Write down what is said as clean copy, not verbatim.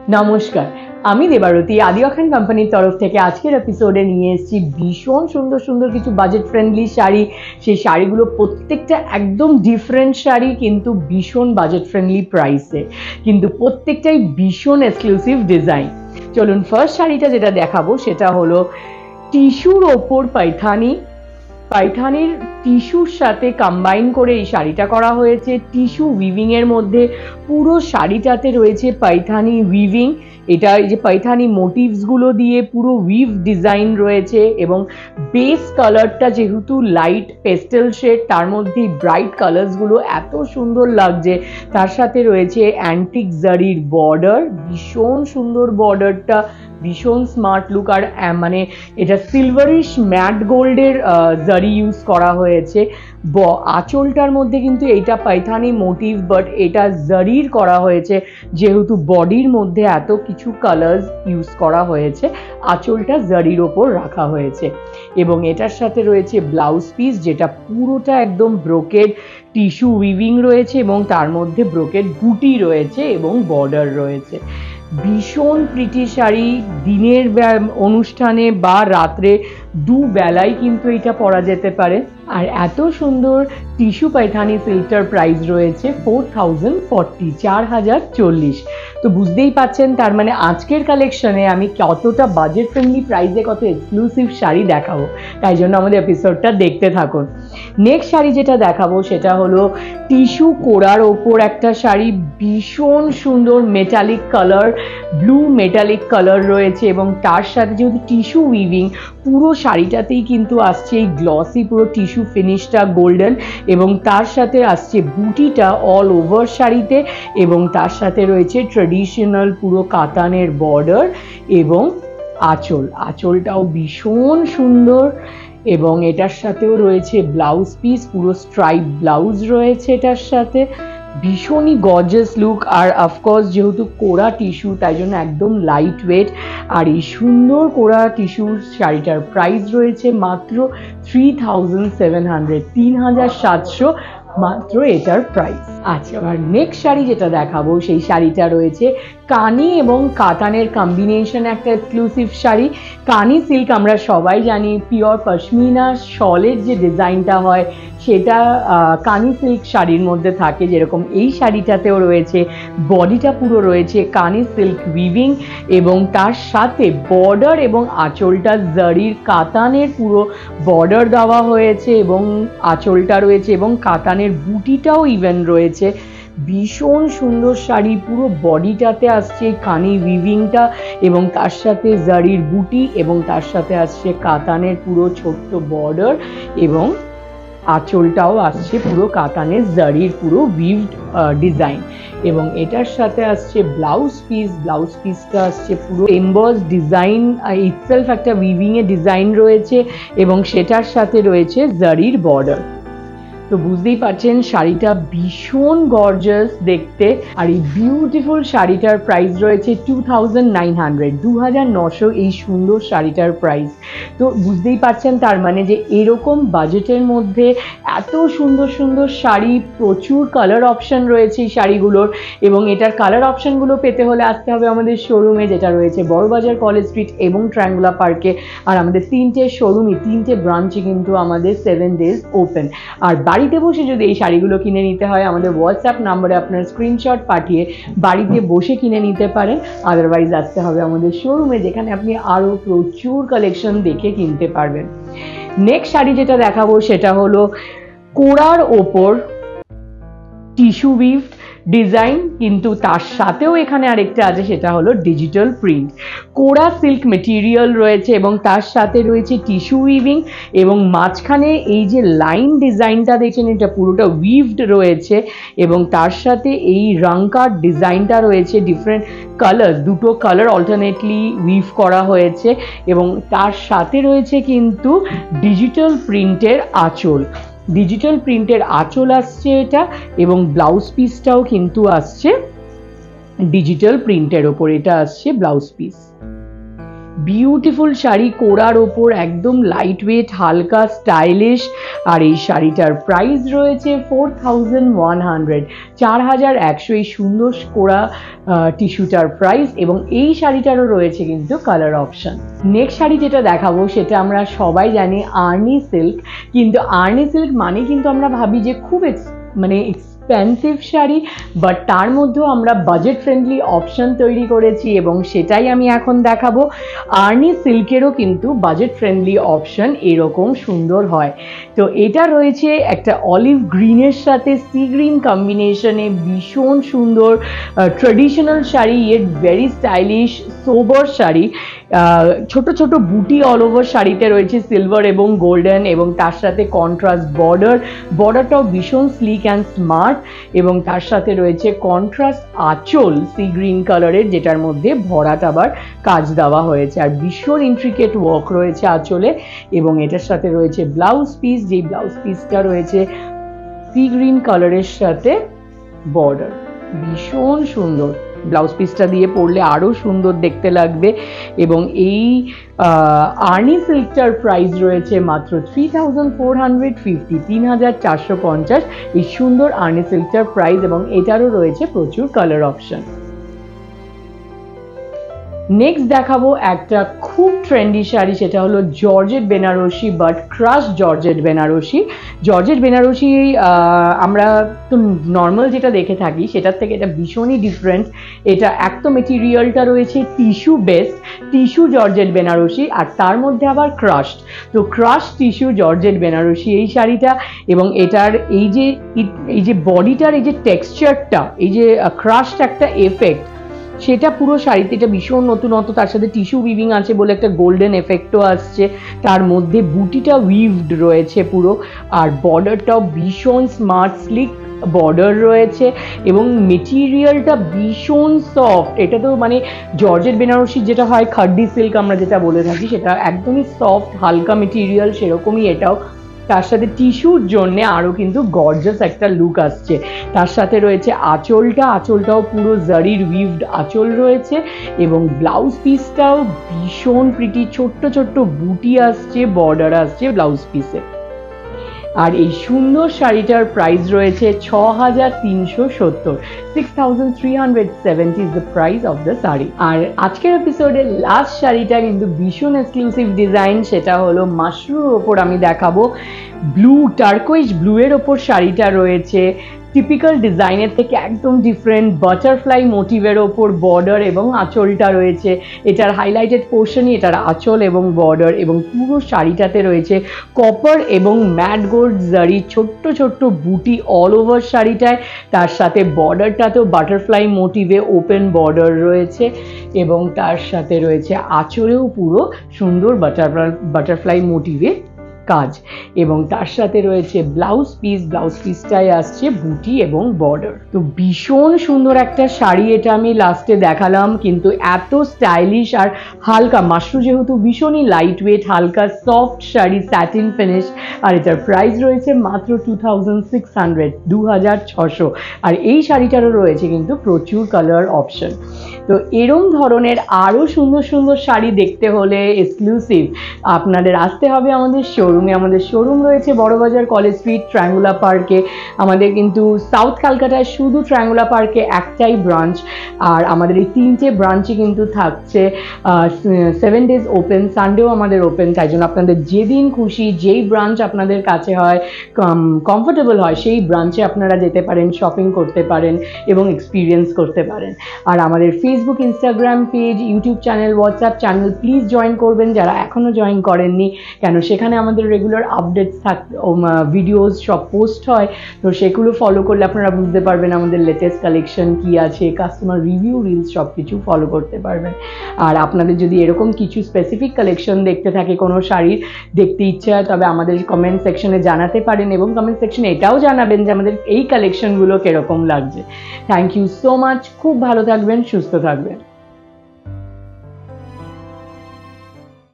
নমস্কার, আমি দেবারতী আদিওয়াখান কোম্পানির তরফ থেকে আজকের এপিসোডে নিয়ে এসেছি ভীষণ সুন্দর সুন্দর কিছু বাজেট ফ্রেন্ডলি শাড়ি। সেই শাড়িগুলো প্রত্যেকটা একদম ডিফারেন্ট শাড়ি, কিন্তু ভীষণ বাজেট ফ্রেন্ডলি প্রাইসে, কিন্তু প্রত্যেকটাই ভীষণ এক্সক্লুসিভ ডিজাইন। চলুন, ফার্স্ট শাড়িটা যেটা দেখাবো সেটা হলো টিস্যুর ওপর পাইথানির টিস্যুর সাথে কম্বাইন করে এই শাড়িটা করা হয়েছে। টিস্যু উইভিং এর মধ্যে পুরো শাড়িটাতে রয়েছে পাইথানি উইভিং। এটা এই যে পাইথানি মোটিভস গুলো দিয়ে পুরো উইভ ডিজাইন রয়েছে, এবং বেস কালারটা যেহেতু লাইট পেস্টেল শেড, তার মধ্যে ব্রাইট কালার্স গুলো এত সুন্দর লাগছে। তার সাথে রয়েছে অ্যান্টিক জারির বর্ডার, ভীষণ সুন্দর বর্ডারটা, ভীষণ স্মার্ট লুক। আর মানে এটা সিলভারিশ ম্যাট গোল্ডের জারি ইউজ করা হয়েছে। আঁচলটার মধ্যে কিন্তু এইটা পাইথানি মোটিভ, বাট এটা জারির করা হয়েছে যেহেতু বডির মধ্যে এত কিছু কালার্স ইউজ করা হয়েছে, আঁচলটা জারির ওপর রাখা হয়েছে। এবং এটার সাথে রয়েছে ব্লাউজ পিস, যেটা পুরোটা একদম ব্রোকেড টিস্যু উইভিং রয়েছে, এবং তার মধ্যে ব্রোকেড বুটি রয়েছে এবং বর্ডার রয়েছে। ভীষণ প্রিটি শাড়ি, দিনের অনুষ্ঠানে বা রাত্রে দুবেলায় কিন্তু এটা পরা যেতে পারে। আর এত সুন্দর টিস্যু পাইথানি সিল্কটার প্রাইস রয়েছে 4040, 4040। তো বুঝতেই পাচ্ছেন, তার মানে আজকের কালেকশনে আমি কতটা বাজেট ফ্রেন্ডলি প্রাইসে কত এক্সক্লুসিভ শাড়ি দেখাবো, তাই জন্য আমাদের এপিসোডটা দেখতে থাকুন। নেক্সট শাড়ি যেটা দেখাবো সেটা হলো টিস্যু কোড়ার ওপর একটা শাড়ি, ভীষণ সুন্দর metallic colour, blue metallic colour রয়েছে, এবং তার সাথে যেহেতু টিস্যু উইভিং, পুরো শাড়িটাতেই কিন্তু আসছে এই গ্লসি পুরো টিস্যু ফিনিশটা গোল্ডেন, এবং তার সাথে আসছে বুটিটা অল ওভার শাড়িতে, এবং তার সাথে রয়েছে ট্রেডিশনাল পুরো কাতানের বর্ডার এবং আঁচলটাও ভীষণ সুন্দর। এবং এটার সাথেও রয়েছে ব্লাউজ পিস, পুরো স্ট্রাইপ ব্লাউজ রয়েছে এটার সাথে, ভীষণই গর্জাস লুক। আর অফকোর্স যেহেতু কোড়া টিস্যু, তাই জন্য একদম লাইট ওয়েট। আর এই সুন্দর কোড়া টিস্যুর শাড়িটার প্রাইস রয়েছে মাত্র 3700, 3700 মাত্র এটার প্রাইস। আচ্ছা, আর নেক্সট শাড়ি যেটা দেখাবো সেই শাড়িটা রয়েছে কানি এবং কাতানের কম্বিনেশন, একটা এক্সক্লুসিভ শাড়ি। কানি সিল্ক আমরা সবাই জানি, পিওর পশমিনা শলের যে ডিজাইনটা হয় সেটা কানি সিল্ক শাড়ির মধ্যে থাকে, যেরকম এই শাড়িটাতেও রয়েছে। বডিটা পুরো রয়েছে কানি সিল্ক উইভিং, এবং তার সাথে বর্ডার এবং আঁচলটা জারির কাতানের পুরো বর্ডার দেওয়া হয়েছে, এবং আঁচলটা রয়েছে, এবং কাতানের বুটিটাও ইভেন রয়েছে। ভীষণ সুন্দর শাড়ি, পুরো বডিটাতে আসছে কানি উইভিংটা, এবং তার সাথে জারির বুটি, এবং তার সাথে আসছে কাতানের পুরো ছোট্ট বর্ডার, এবং আঁচলটাও আসছে পুরো কাতানের জারির পুরো উইভড ডিজাইন। এবং এটার সাথে আসছে ব্লাউজ পিসটা আসছে পুরো এমবস ডিজাইন, ইটসেলফ একটা উইভিং এর ডিজাইন রয়েছে, এবং সেটার সাথে রয়েছে জারির বর্ডার। তো বুঝতেই পারছেন শাড়িটা ভীষণ গর্জাস দেখতে। আর এই বিউটিফুল শাড়িটার প্রাইস রয়েছে 2900, 2900 এই সুন্দর শাড়িটার প্রাইস। তো বুঝতেই পারছেন, তার মানে যে এরকম বাজেটের মধ্যে এত সুন্দর সুন্দর শাড়ি, প্রচুর কালার অপশন রয়েছে এই শাড়িগুলোর। এবং এটার কালার অপশনগুলো পেতে হলে আসতে হবে আমাদের শোরুমে, যেটা রয়েছে বড়বাজার কলেজ স্ট্রিট এবং ট্রায়াঙ্গুলার পার্কে। আর আমাদের 3টে শোরুমে 3টে ব্রাঞ্চে কিন্তু আমাদের 7 days ওপেন। আর বাড়িতে বসে যদি এই শাড়িগুলো কিনে নিতে হয়, আমাদের হোয়াটসঅ্যাপ নাম্বারে আপনার স্ক্রিনশট পাঠিয়ে বাড়িতে বসে কিনে নিতে পারেন। আদারওয়াইজ আসতে হবে আমাদের শোরুমে, যেখানে আপনি আরও প্রচুর কালেকশন দেখে কিনতে পারবেন। নেক্সট শাড়ি যেটা দেখাবো সেটা হলো কোড়ার ওপর টিস্যু উইভ ডিজাইন, কিন্তু তার সাথেও এখানে আরেকটা আছে, সেটা হলো ডিজিটাল প্রিন্ট। কোড়া সিল্ক মেটেরিয়াল রয়েছে, এবং তার সাথে রয়েছে টিস্যু উইভিং, এবং মাঝখানে এই যে লাইন ডিজাইনটা দেখছেন এটা পুরোটা উইভড রয়েছে, এবং তার সাথে এই রংকার ডিজাইনটা রয়েছে, ডিফারেন্ট কালার, দুটো কালার অল্টারনেটলি উইভ করা হয়েছে, এবং তার সাথে রয়েছে কিন্তু ডিজিটাল প্রিন্টের আঁচল। ডিজিটাল প্রিন্টের আঁচল আসছে এটা, এবং ব্লাউজ পিসটাও কিন্তু আসছে ডিজিটাল প্রিন্টের ওপর, এটা আসছে ব্লাউজ পিস। বিউটিফুল শাড়ি, কোরার ওপর একদম লাইট ওয়েট, হালকা স্টাইলিশ। আর এই শাড়িটার প্রাইস রয়েছে 4100, 4100 এই সুন্দর কোরা টিস্যুটার প্রাইস। এবং এই শাড়িটারও রয়েছে কিন্তু কালার অপশন। নেক্সট শাড়ি যেটা দেখাবো সেটা আমরা সবাই জানি আর্নি সিল্ক, কিন্তু আর্নি সিল্ক মানে কিন্তু আমরা ভাবি যে খুব এক্সপেন্সিভ শাড়ি, বাট তার মধ্যেও আমরা বাজেট ফ্রেন্ডলি অপশন তৈরি করেছি এবং সেটাই আমি এখন দেখাবো। আর্নি সিল্কেরও কিন্তু বাজেট ফ্রেন্ডলি অপশন এরকম সুন্দর হয়। তো এটা রয়েছে একটা অলিভ গ্রিনের সাথে সি গ্রিন কম্বিনেশনে, ভীষণ সুন্দর traditional sari, yet very stylish sober sari. ছোট ছোট বুটি অল ওভার শাড়িতে রয়েছে সিলভার এবং গোল্ডেন, এবং তার সাথে কন্ট্রাস্ট বর্ডারটাও ভীষণ স্লিক অ্যান্ড স্মার্ট, এবং তার সাথে রয়েছে কন্ট্রাস্ট আঁচল সি গ্রিন কালারের, যেটার মধ্যে ভরাট আবার কাজ দেওয়া হয়েছে, আর ভীষণ ইন্ট্রিকেট ওয়ার্ক রয়েছে আঁচলে। এবং এটার সাথে রয়েছে ব্লাউজ পিস, যেই ব্লাউজ পিসটা রয়েছে সি গ্রিন কালারের সাথে বর্ডার, ভীষণ সুন্দর। ব্লাউজ পিসটা দিয়ে পরলে আরও সুন্দর দেখতে লাগবে। এবং এই আর্নি সিল্কটার প্রাইস রয়েছে মাত্র 3450, 3450 এই সুন্দর আর্নি সিল্কটার প্রাইস, এবং এটারও রয়েছে প্রচুর কালার অপশন। নেক্সট দেখাবো একটা খুব ট্রেন্ডি শাড়ি, সেটা হলো georgette Banarasi, but crush georgette Banarasi. Georgette Banarasi আমরা তো নর্মাল যেটা দেখে থাকি সেটার থেকে এটা ভীষণই ডিফারেন্ট। এটা এক তো মেটেরিয়ালটা রয়েছে tissue based, tissue georgette Banarasi, আর তার মধ্যে আবার ক্রাশড। তো ক্রাশ টিস্যু জর্জেট বেনারসি এই শাড়িটা, এবং এটার এই যে বডিটার এই যে টেক্সচারটা, এই যে ক্রাশড একটা এফেক্ট, সেটা পুরো শাড়িতে এটা ভীষণ নতুনত্ব। তার সাথে টিস্যু উইভিং আছে বলে একটা গোল্ডেন এফেক্টও আসছে, তার মধ্যে বুটিটা উইভড রয়েছে পুরো, আর বর্ডারটাও ভীষণ স্মার্ট স্লিক বর্ডার রয়েছে, এবং মেটেরিয়ালটা ভীষণ সফট। এটা তো জর্জেট বেনারসি যেটা হয় খাড্ডি সিল্ক আমরা যেটা বলে থাকি, সেটা একদমই সফট হালকা মেটেরিয়াল, সেরকমই এটাও। তার সাথে টিস্যুর জন্য আরও কিন্তু গর্জাস একটা লুক আসছে। তার সাথে রয়েছে আঁচলটাও পুরো জারির উইভড আঁচল রয়েছে, এবং ব্লাউজ পিসটাও ভীষণ প্রিটি, ছোট্ট ছোট্ট বুটি আসছে, বর্ডার আসছে ব্লাউজ পিসে। আর এই সুন্দর শাড়িটার প্রাইস রয়েছে 6370, 6370 is the price of the sari. আর আজকের এপিসোডের লাস্ট শাড়িটা কিন্তু ভীষণ এক্সক্লুসিভ ডিজাইন, সেটা হলো মাশরুর ওপর আমি দেখাবো। টার্কোইজ ব্লু এর ওপর শাড়িটা রয়েছে, টিপিক্যাল ডিজাইনের থেকে একদম ডিফারেন্ট, বাটারফ্লাই মোটিভের ওপর বর্ডার এবং আঁচলটা রয়েছে। এটার হাইলাইটেড পোর্শনই এটার আঁচল এবং বর্ডার, এবং পুরো শাড়িটাতে রয়েছে কপার এবং ম্যাট গোল্ড জারি, ছোট্ট ছোট্ট বুটি অল ওভার শাড়িটায়। তার সাথে বর্ডারটাতেও বাটারফ্লাই মোটিভে ওপেন বর্ডার রয়েছে, এবং তার সাথে রয়েছে আঁচলেও পুরো সুন্দর বাটারফ্লাই মোটিভে কাজ, এবং তার সাথে রয়েছে ব্লাউজ পিসটাই আসছে বুটি এবং বর্ডার। তো ভীষণ সুন্দর একটা শাড়ি এটা আমি লাস্টে দেখালাম, কিন্তু এত স্টাইলিশ আর হালকা। মাশরু যেহেতু ভীষণই লাইট ওয়েট, হালকা সফট শাড়ি, স্যাটিন ফিনিশ, আর এটার প্রাইস রয়েছে মাত্র 2600, 2600। আর এই শাড়িটারও রয়েছে কিন্তু প্রচুর কালার অপশন। তো এরম ধরনের আরও সুন্দর সুন্দর শাড়ি দেখতে হলে এক্সক্লুসিভ আপনাদের আসতে হবে আমাদের শোরুমে। আমাদের শোরুম রয়েছে বড়বাজার, কলেজ স্ট্রিট, ট্রায়াঙ্গুলার পার্কে। আমাদের কিন্তু সাউথ ক্যালকাটায় শুধু ট্রায়াঙ্গুলার পার্কে একটাই ব্রাঞ্চ, আর আমাদের এই 3টে ব্রাঞ্চই কিন্তু থাকছে 7 days ওপেন, সানডেও আমাদের ওপেন। তাই জন্য আপনাদের যেদিন খুশি, যেই ব্রাঞ্চ আপনাদের কাছে হয়, কমফোর্টেবল হয়, সেই ব্রাঞ্চে আপনারা যেতে পারেন, শপিং করতে পারেন এবং এক্সপিরিয়েন্স করতে পারেন। আর আমাদের Facebook, Instagram page, YouTube channel, WhatsApp channel please join করবেন যারা এখনও জয়েন করেননি, কেন সেখানে আমাদের রেগুলার আপডেটস ভিডিওস সব পোস্ট হয়। তো সেগুলো ফলো করলে আপনারা বুঝতে পারবেন আমাদের লেটেস্ট কালেকশন কি আছে, কাস্টমার রিভিউ, রিলস সব কিছু ফলো করতে পারবেন। আর আপনাদের যদি এরকম কিছু স্পেসিফিক কালেকশন দেখতে থাকে, কোনো শাড়ির দেখতে ইচ্ছে হয়, তবে আমাদের কমেন্ট সেকশনে জানাতে পারেন, এবং কমেন্ট সেকশনে এটাও জানাবেন যে আমাদের এই কালেকশনগুলো কিরকম লাগছে। থ্যাংক ইউ সো মাচ, খুব ভালো থাকবেন, সুস্থ থাকবেন।